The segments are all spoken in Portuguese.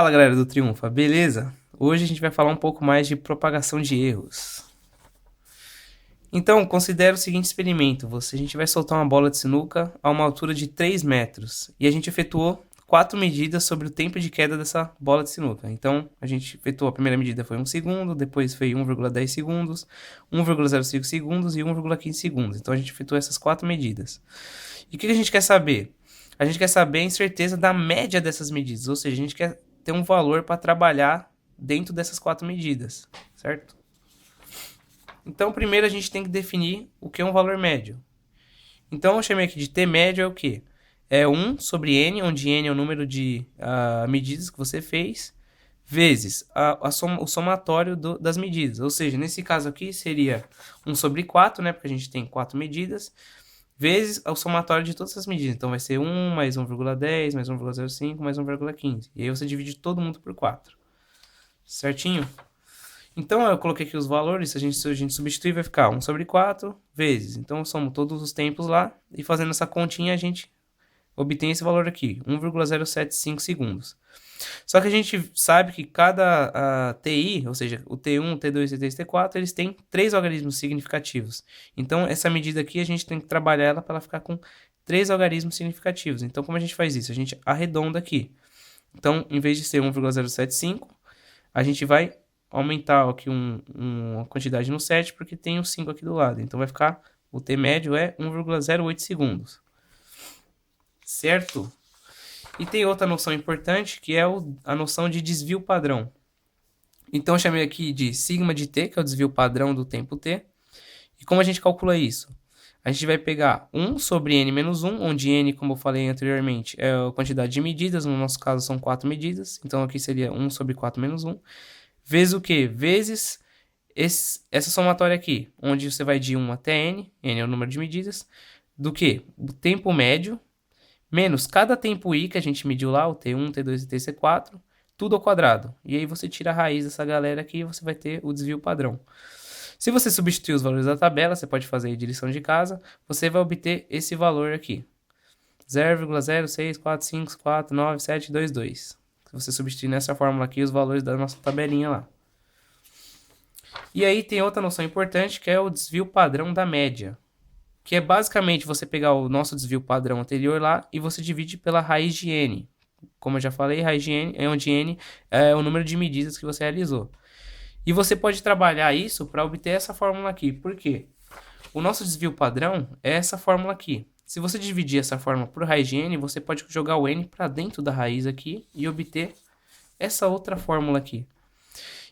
Fala galera do Triunfa, beleza? Hoje a gente vai falar um pouco mais de propagação de erros. Então, considere o seguinte experimento: a gente vai soltar uma bola de sinuca a uma altura de 3 metros e a gente efetuou 4 medidas sobre o tempo de queda dessa bola de sinuca. Então, a gente efetuou a primeira medida foi 1 segundo, depois foi 1,10 segundos, 1,05 segundos e 1,15 segundos. Então, a gente efetuou essas 4 medidas. E o que a gente quer saber? A gente quer saber a incerteza da média dessas medidas, ou seja, a gente quer ter um valor para trabalhar dentro dessas 4 medidas, certo? Então, primeiro a gente tem que definir o que é um valor médio. Então, eu chamei aqui de T médio é o quê? É 1 sobre N, onde N é o número de medidas que você fez, vezes o somatório das medidas. Ou seja, nesse caso aqui seria 1 sobre 4, né? Porque a gente tem 4 medidas, vezes o somatório de todas as medidas. Então, vai ser 1 mais 1,10, mais 1,05, mais 1,15. E aí você divide todo mundo por 4. Certinho? Então, eu coloquei aqui os valores, a gente substituir, vai ficar 1 sobre 4 vezes. Então, eu somo todos os tempos lá e fazendo essa continha, a gente obtém esse valor aqui, 1,075 segundos. Só que a gente sabe que cada TI, ou seja, o T1, T2, T3, T4, eles têm 3 algarismos significativos. Então, essa medida aqui, a gente tem que trabalhar ela para ela ficar com 3 algarismos significativos. Então, como a gente faz isso? A gente arredonda aqui. Então, em vez de ser 1,075, a gente vai aumentar aqui uma quantidade no 7, porque tem o 5 aqui do lado. Então, vai ficar, o T médio é 1,08 segundos. Certo? E tem outra noção importante, que é a noção de desvio padrão. Então, eu chamei aqui de sigma de t, que é o desvio padrão do tempo t. E como a gente calcula isso? A gente vai pegar 1 sobre n menos 1, onde n, como eu falei anteriormente, é a quantidade de medidas. No nosso caso, são 4 medidas. Então, aqui seria 1 sobre 4 menos 1. Vezes o quê? Vezes essa somatória aqui, onde você vai de 1 até n é o número de medidas, do que? O tempo médio, menos cada tempo i que a gente mediu lá, o T1, T2 e T4, tudo ao quadrado. E aí você tira a raiz dessa galera aqui e você vai ter o desvio padrão. Se você substituir os valores da tabela, você pode fazer aí de lição de casa, você vai obter esse valor aqui. 0,064549722. Se você substituir nessa fórmula aqui os valores da nossa tabelinha lá. E aí tem outra noção importante, que é o desvio padrão da média, que é basicamente você pegar o nosso desvio padrão anterior lá e você divide pela raiz de n. Como eu já falei, raiz de n é onde n é o número de medidas que você realizou. E você pode trabalhar isso para obter essa fórmula aqui. Por quê? O nosso desvio padrão é essa fórmula aqui. Se você dividir essa fórmula por raiz de n, você pode jogar o n para dentro da raiz aqui e obter essa outra fórmula aqui.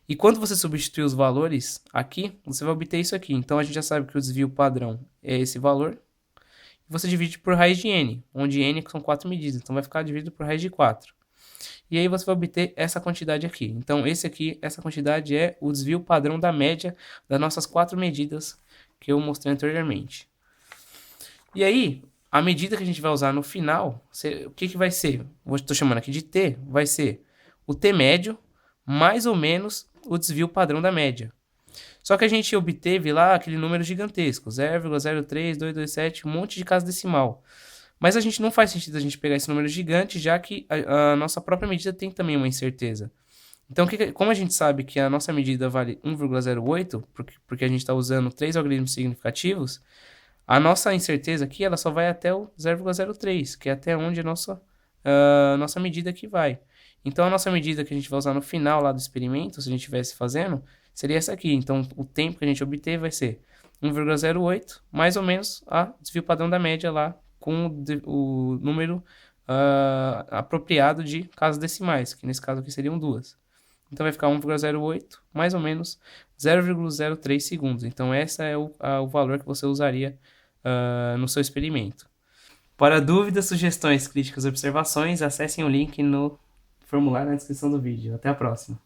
E quando você substituir os valores aqui, você vai obter isso aqui. Então, a gente já sabe que o desvio padrão é esse valor. Você divide por raiz de n, onde n são 4 medidas. Então, vai ficar dividido por raiz de 4. E aí, você vai obter essa quantidade aqui. Então, essa quantidade é o desvio padrão da média das nossas 4 medidas que eu mostrei anteriormente. E aí, a medida que a gente vai usar no final, o que vai ser? Estou chamando aqui de t, vai ser o t médio, mais ou menos o desvio padrão da média. Só que a gente obteve lá aquele número gigantesco, 0,03227, um monte de casa decimal. Mas a gente não faz sentido a gente pegar esse número gigante, já que a nossa própria medida tem também uma incerteza. Então, como a gente sabe que a nossa medida vale 1,08, porque a gente está usando 3 algarismos significativos, a nossa incerteza aqui ela só vai até o 0,03, que é até onde a nossa medida aqui vai. Então, a nossa medida que a gente vai usar no final lá do experimento, se a gente estivesse fazendo, seria essa aqui. Então, o tempo que a gente obter vai ser 1,08, mais ou menos a desvio padrão da média lá, com o número apropriado de casas decimais, que nesse caso aqui seriam 2. Então, vai ficar 1,08, mais ou menos 0,03 segundos. Então, esse é o valor que você usaria no seu experimento. Para dúvidas, sugestões, críticas e observações, acessem o link no formulário na descrição do vídeo. Até a próxima.